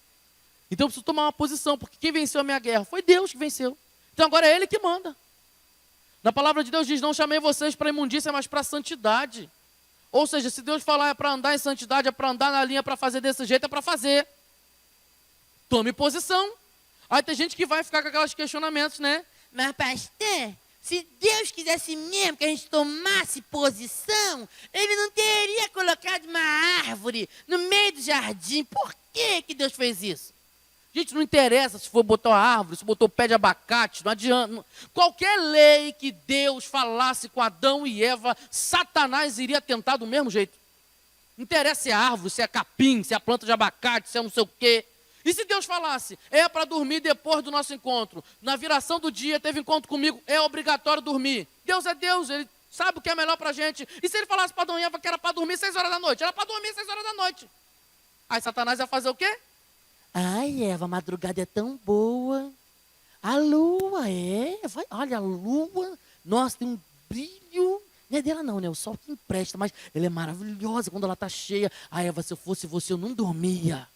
A: Então eu preciso tomar uma posição, porque quem venceu a minha guerra foi Deus que venceu. Então agora é Ele que manda. Na palavra de Deus diz, não chamei vocês para imundícia, mas para santidade. Ou seja, se Deus falar é para andar em santidade, é para andar na linha, para fazer desse jeito, é para fazer. Tome posição. Aí tem gente que vai ficar com aqueles questionamentos, né?
B: Mas, pastor, se Deus quisesse mesmo que a gente tomasse posição, Ele não teria colocado uma árvore no meio do jardim. Por que Deus fez isso?
A: Gente, não interessa se for botar uma árvore, se botou pé de abacate, não adianta. Qualquer lei que Deus falasse com Adão e Eva, Satanás iria tentar do mesmo jeito. Não interessa se é árvore, se é capim, se é planta de abacate, se é não sei o quê. E se Deus falasse, é para dormir depois do nosso encontro, na viração do dia, teve encontro comigo, é obrigatório dormir. Deus é Deus, Ele sabe o que é melhor para a gente. E se Ele falasse para Adão e Eva que era para dormir 6 horas da noite? Era para dormir 6 horas da noite. Aí Satanás ia fazer o quê?
B: Ai, Eva, a madrugada é tão boa. A lua, olha a lua. Nossa, tem um brilho. Não é dela não, né? O sol que empresta, mas ela é maravilhosa quando ela está cheia. Ai, Eva, se eu fosse você, eu não dormia.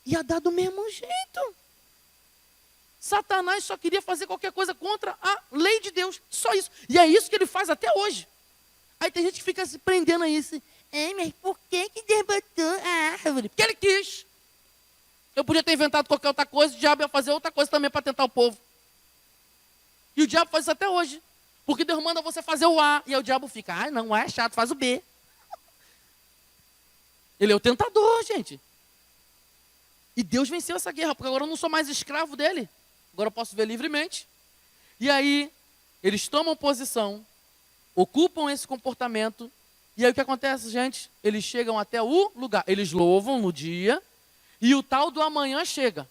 B: Ia dar do mesmo jeito. Satanás só queria fazer qualquer coisa contra a lei de Deus. Só isso. E é isso que ele faz até hoje. Aí tem gente que fica se prendendo a isso. Mas por que Deus botou a árvore?
A: Porque ele quis. Eu podia ter inventado qualquer outra coisa, o diabo ia fazer outra coisa também para tentar o povo. E o diabo faz isso até hoje. Porque Deus manda você fazer o A, e aí o diabo fica, não, o A é chato, faz o B. Ele é o tentador, gente. E Deus venceu essa guerra, porque agora eu não sou mais escravo dele. Agora eu posso viver livremente. E aí, eles tomam posição, ocupam esse comportamento, e aí o que acontece, gente? Eles chegam até o lugar, eles louvam no dia, e o tal do amanhã chega.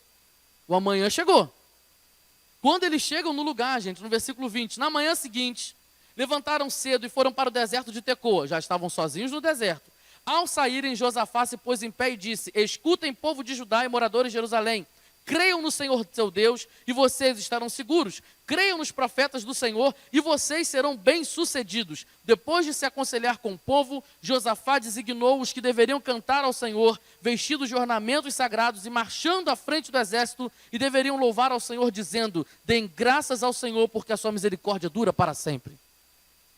A: O amanhã chegou. Quando eles chegam no lugar, gente, no versículo 20, na manhã seguinte, levantaram cedo e foram para o deserto de Tecoa. Já estavam sozinhos no deserto. Ao saírem, Josafá se pôs em pé e disse, escutem, povo de Judá e moradores de Jerusalém. Creiam no Senhor seu Deus e vocês estarão seguros. Creiam nos profetas do Senhor e vocês serão bem-sucedidos. Depois de se aconselhar com o povo, Josafá designou os que deveriam cantar ao Senhor, vestidos de ornamentos sagrados e marchando à frente do exército, e deveriam louvar ao Senhor, dizendo, deem graças ao Senhor, porque a sua misericórdia dura para sempre.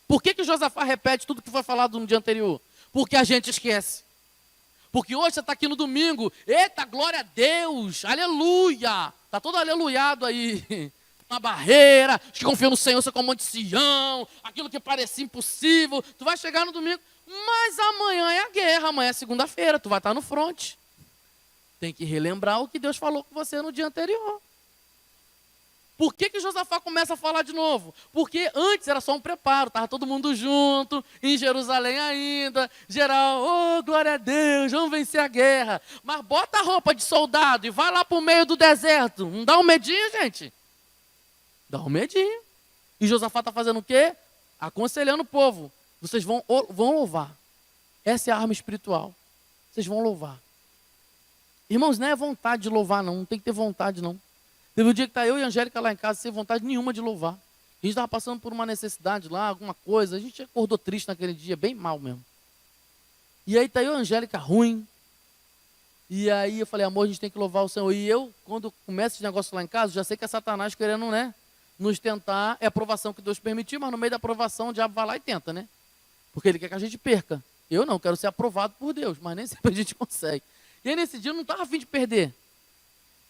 A: Por que Josafá repete tudo que foi falado no dia anterior? Porque a gente esquece. Porque hoje você está aqui no domingo, eita, glória a Deus, aleluia, está todo aleluiado aí, uma barreira, que confia no Senhor, você como Monte Sião, aquilo que parecia impossível, tu vai chegar no domingo, mas amanhã é a guerra, amanhã é segunda-feira, tu vai estar no fronte. Tem que relembrar o que Deus falou com você no dia anterior. Por que Josafá começa a falar de novo? Porque antes era só um preparo, estava todo mundo junto, em Jerusalém ainda, geral, oh, glória a Deus, vamos vencer a guerra. Mas bota a roupa de soldado e vai lá para o meio do deserto. Não dá um medinho, gente? Dá um medinho. E Josafá está fazendo o quê? Aconselhando o povo. Vocês vão louvar. Essa é a arma espiritual. Vocês vão louvar. Irmãos, não é vontade de louvar, não tem que ter vontade, não. Teve um dia que está eu e a Angélica lá em casa sem vontade nenhuma de louvar. A gente estava passando por uma necessidade lá, alguma coisa. A gente acordou triste naquele dia, bem mal mesmo. E aí está eu e a Angélica ruim. E aí eu falei, amor, a gente tem que louvar o Senhor. E eu, quando começa esse negócio lá em casa, já sei que é Satanás querendo, né, nos tentar. É a aprovação que Deus permitiu, mas no meio da aprovação o diabo vai lá e tenta, né? Porque ele quer que a gente perca. Eu não, quero ser aprovado por Deus, mas nem sempre a gente consegue. E aí nesse dia eu não estava a fim de perder.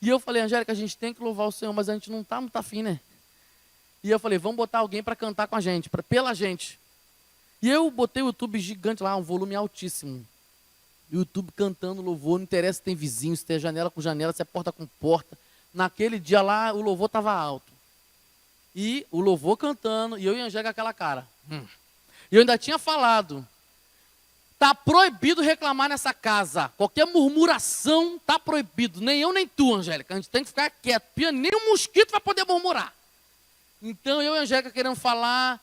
A: E eu falei, Angélica, a gente tem que louvar o Senhor, mas a gente não está muito afim, né? E eu falei, vamos botar alguém para cantar com a gente, pela gente. E eu botei o YouTube gigante lá, um volume altíssimo. YouTube cantando louvor, não interessa se tem vizinho, se tem janela com janela, se é porta com porta. Naquele dia lá, o louvor estava alto. E o louvor cantando, e eu e a Angélica aquela cara. E eu ainda tinha falado, está proibido reclamar nessa casa. Qualquer murmuração está proibido. Nem eu, nem tu, Angélica. A gente tem que ficar quieto. Nem um mosquito vai poder murmurar. Então eu e a Angélica queremos falar,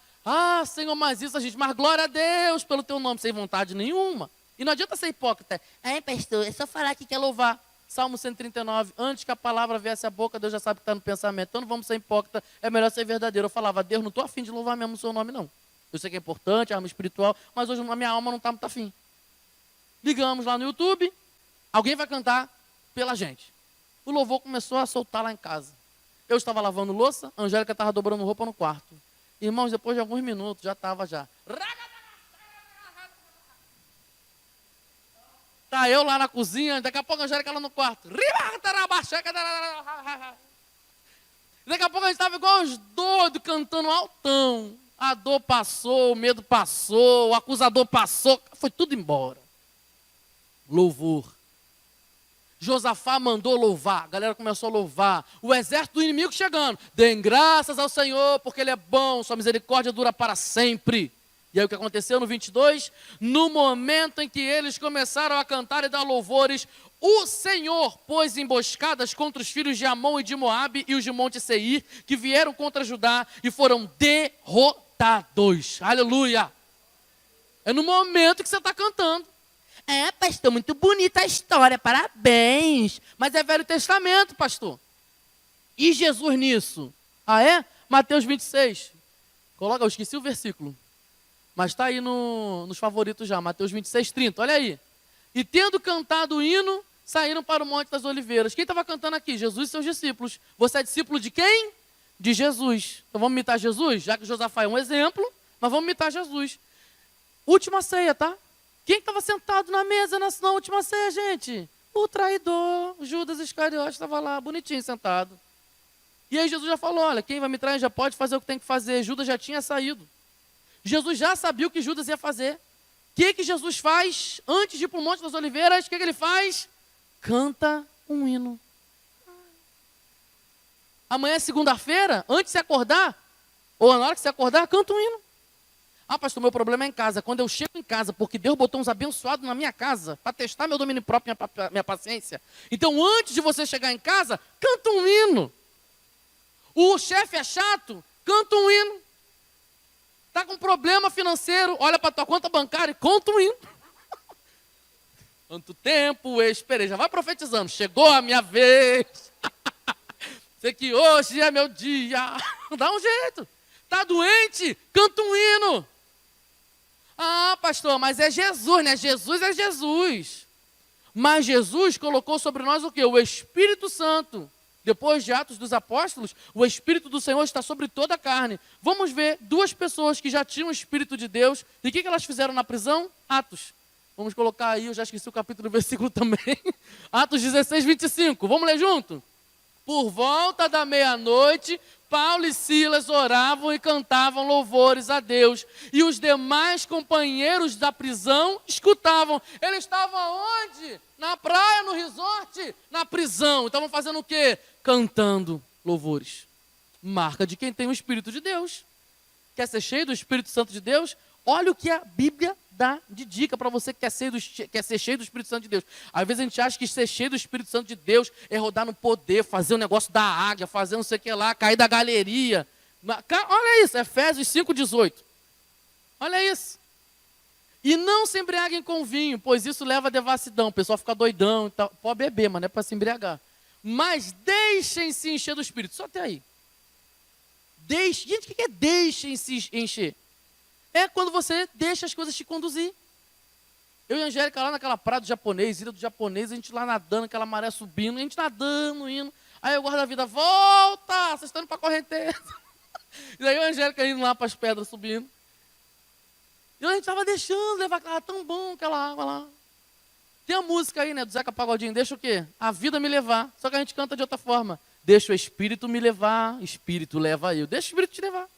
A: Senhor, mas isso a gente, mas glória a Deus pelo teu nome, sem vontade nenhuma. E não adianta ser hipócrita. Pastor, é só falar que quer louvar. Salmo 139, antes que a palavra viesse à boca, Deus já sabe que está no pensamento. Então não vamos ser hipócrita, é melhor ser verdadeiro. Eu falava, Deus, não estou afim de louvar mesmo o seu nome, não. Eu sei que é importante, arma espiritual, mas hoje a minha alma não está muito afim. Ligamos lá no YouTube, alguém vai cantar pela gente. O louvor começou a soltar lá em casa. Eu estava lavando louça, a Angélica estava dobrando roupa no quarto. Irmãos, depois de alguns minutos, já estava já. Tá eu lá na cozinha, daqui a pouco a Angélica lá no quarto. Daqui a pouco a gente estava igual os doidos cantando altão. A dor passou, o medo passou, o acusador passou, foi tudo embora. Louvor. Josafá mandou louvar, a galera começou a louvar. O exército do inimigo chegando. Deem graças ao Senhor, porque Ele é bom, sua misericórdia dura para sempre. E aí o que aconteceu no 22? No momento em que eles começaram a cantar e dar louvores, o Senhor pôs emboscadas contra os filhos de Amon e de Moabe e os de Monte Seir, que vieram contra Judá e foram derrotados. Aleluia! É no momento que você está cantando. Pastor, muito bonita a história, parabéns. Mas é Velho Testamento, pastor. E Jesus nisso? Mateus 26. Coloca, eu esqueci o versículo. Mas está aí nos favoritos já, Mateus 26, 30, olha aí. E tendo cantado o hino, saíram para o Monte das Oliveiras. Quem estava cantando aqui? Jesus e seus discípulos. Você é discípulo de quem? De Jesus. Então vamos imitar Jesus? Já que Josafá é um exemplo, mas vamos imitar Jesus. Última ceia, tá? Quem estava sentado na mesa na última ceia, gente? O traidor, Judas Iscariote, estava lá, bonitinho, sentado. E aí Jesus já falou, olha, quem vai me trair já pode fazer o que tem que fazer. Judas já tinha saído. Jesus já sabia o que Judas ia fazer. O que Jesus faz antes de ir para o Monte das Oliveiras? O que ele faz? Canta um hino. Amanhã é segunda-feira, antes de se acordar, ou na hora que você acordar, canta um hino. Pastor, meu problema é em casa. Quando eu chego em casa, porque Deus botou uns abençoados na minha casa, para testar meu domínio próprio, minha paciência. Então, antes de você chegar em casa, canta um hino. O chefe é chato, canta um hino. Está com problema financeiro, olha para a tua conta bancária e conta um hino. Quanto tempo eu esperei, já vai profetizando, chegou a minha vez. Sei que hoje é meu dia. Dá um jeito. Está doente, canta um hino. Pastor, mas é Jesus, né? Jesus é Jesus. Mas Jesus colocou sobre nós o quê? O Espírito Santo. Depois de Atos dos Apóstolos, o Espírito do Senhor está sobre toda a carne. Vamos ver duas pessoas que já tinham o Espírito de Deus. E o que elas fizeram na prisão? Atos. Vamos colocar aí, eu já esqueci o capítulo e o versículo também. Atos 16, 25. Vamos ler junto? Por volta da meia-noite, Paulo e Silas oravam e cantavam louvores a Deus. E os demais companheiros da prisão escutavam. Eles estavam aonde? Na praia, no resort? Na prisão. Estavam fazendo o quê? Cantando louvores. Marca de quem tem o Espírito de Deus. Quer ser cheio do Espírito Santo de Deus? Olha o que a Bíblia dá de dica para você que quer ser cheio do Espírito Santo de Deus. Às vezes a gente acha que ser cheio do Espírito Santo de Deus é rodar no poder, fazer o negócio da águia, fazer não sei o que lá, cair da galeria. Olha isso, Efésios 5,18. Olha isso. E não se embriaguem com vinho, pois isso leva a devassidão. O pessoal fica doidão e tal. Pode beber, mas não é para se embriagar. Mas deixem-se encher do Espírito. Só até aí. Gente, o que é deixem-se encher? É quando você deixa as coisas te conduzir. Eu e a Angélica lá naquela praia do japonês, ilha do japonês, a gente lá nadando, aquela maré subindo, a gente nadando, indo. Aí o guarda-vida, volta, vocês estão indo para a correnteza. E aí a Angélica indo lá para as pedras subindo. E a gente estava deixando levar, estava tão bom aquela água lá. Tem a música aí, né, do Zeca Pagodinho, deixa o quê? A vida me levar. Só que a gente canta de outra forma. Deixa o Espírito me levar, Espírito leva eu. Deixa o Espírito te levar.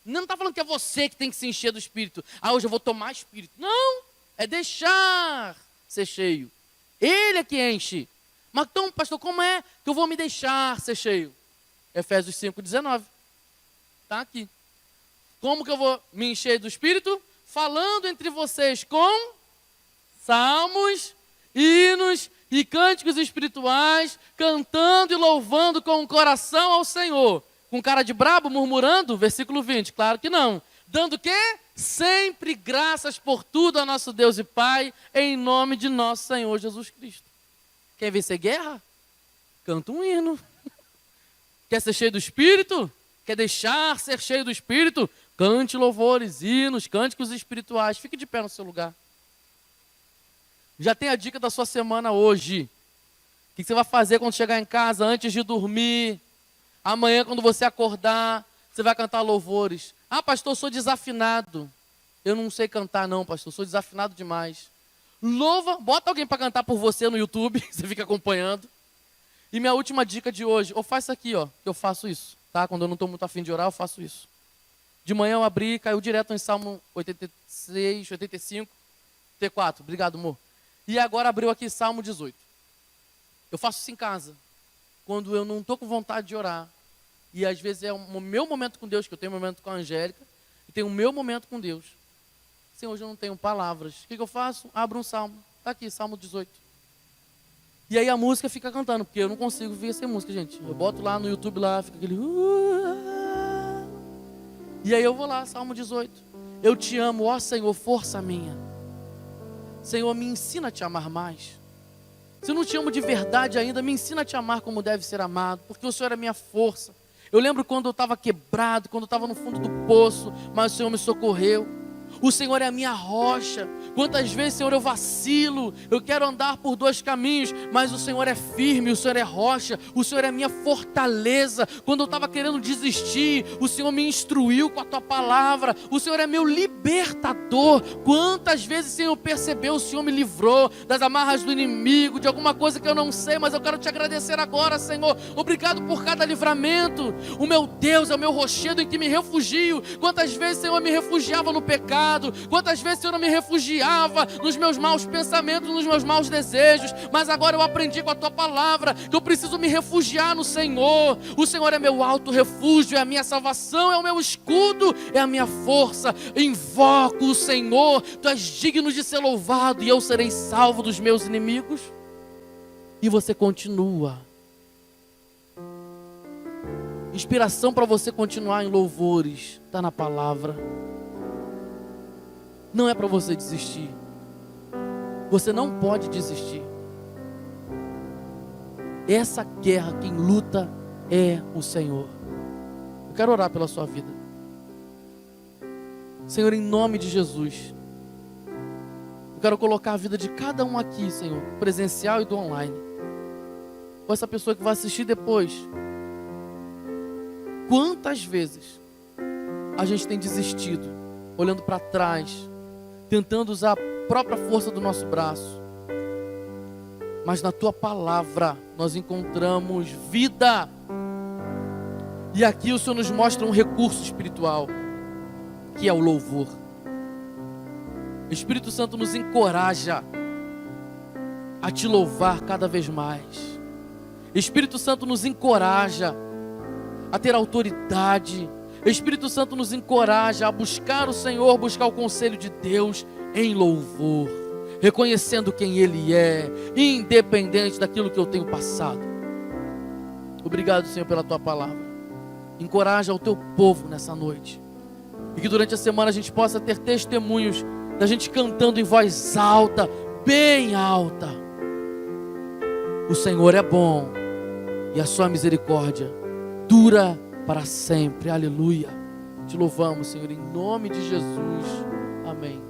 A: Não está falando que é você que tem que se encher do Espírito. Hoje eu vou tomar Espírito. Não, é deixar ser cheio. Ele é que enche. Mas então, pastor, como é que eu vou me deixar ser cheio? Efésios 5,19. Está aqui. Como que eu vou me encher do Espírito? Falando entre vocês com salmos, hinos e cânticos espirituais, cantando e louvando com o coração ao Senhor. Com cara de brabo, murmurando? Versículo 20, claro que não. Dando o quê? Sempre graças por tudo a nosso Deus e Pai, em nome de nosso Senhor Jesus Cristo. Quer vencer guerra? Canta um hino. Quer ser cheio do Espírito? Quer deixar ser cheio do Espírito? Cante louvores, hinos, cânticos espirituais. Fique de pé no seu lugar. Já tem a dica da sua semana hoje. O que você vai fazer quando chegar em casa, antes de dormir? Amanhã, quando você acordar, você vai cantar louvores. Ah, pastor, eu sou desafinado. Eu não sei cantar não, pastor, sou desafinado demais. Louva, bota alguém para cantar por você no YouTube, você fica acompanhando. E minha última dica de hoje, ou faz isso aqui, ó, que eu faço isso, tá? Quando eu não estou muito afim de orar, eu faço isso. De manhã eu abri, caiu direto em Salmo 86, 85, T4, obrigado, amor. E agora abriu aqui Salmo 18. Eu faço isso em casa, quando eu não estou com vontade de orar. E às vezes é o meu momento com Deus, que eu tenho um momento com a Angélica, e tenho o meu momento com Deus. Senhor, hoje eu não tenho palavras. O que eu faço? Abro um salmo. Está aqui, Salmo 18. E aí a música fica cantando, porque eu não consigo ver sem música, gente. Eu boto lá no YouTube, lá, fica aquele... E aí eu vou lá, Salmo 18. Eu te amo, ó Senhor, força minha. Senhor, me ensina a te amar mais. Se eu não te amo de verdade ainda, me ensina a te amar como deve ser amado, porque o Senhor é minha força. Eu lembro quando eu estava quebrado, quando eu estava no fundo do poço, mas o Senhor me socorreu. O Senhor é a minha rocha. Quantas vezes, Senhor, eu vacilo, eu quero andar por dois caminhos, mas o Senhor é firme, o Senhor é rocha, o Senhor é minha fortaleza. Quando eu estava querendo desistir, o Senhor me instruiu com a tua palavra. O Senhor é meu libertador. Quantas vezes, Senhor, percebeu, o Senhor me livrou das amarras do inimigo, de alguma coisa que eu não sei, mas eu quero te agradecer agora, Senhor. Obrigado por cada livramento. O meu Deus é o meu rochedo em que me refugio. Quantas vezes, Senhor, eu me refugiava no pecado. Quantas vezes, Senhor, eu me refugiava nos meus maus pensamentos, nos meus maus desejos, mas agora eu aprendi com a tua palavra que eu preciso me refugiar no Senhor. O Senhor é meu alto refúgio, é a minha salvação, é o meu escudo, é a minha força. Invoco o Senhor, tu és digno de ser louvado e eu serei salvo dos meus inimigos. E você continua. Inspiração para você continuar em louvores está na palavra. Não é para você desistir. Você não pode desistir. Essa guerra, quem luta é o Senhor. Eu quero orar pela sua vida. Senhor, em nome de Jesus, eu quero colocar a vida de cada um aqui, Senhor, presencial e do online. Ou essa pessoa que vai assistir depois. Quantas vezes a gente tem desistido, olhando para trás, tentando usar a própria força do nosso braço. Mas na tua palavra nós encontramos vida. E aqui o Senhor nos mostra um recurso espiritual, que é o louvor. O Espírito Santo nos encoraja a te louvar cada vez mais. O Espírito Santo nos encoraja a ter autoridade. O Espírito Santo nos encoraja a buscar o Senhor, buscar o conselho de Deus em louvor, reconhecendo quem Ele é, independente daquilo que eu tenho passado. Obrigado, Senhor, pela tua palavra. Encoraja o teu povo nessa noite, e que durante a semana a gente possa ter testemunhos da gente cantando em voz alta, bem alta. O Senhor é bom e a sua misericórdia dura para sempre. Aleluia. Te louvamos, Senhor, em nome de Jesus. Amém.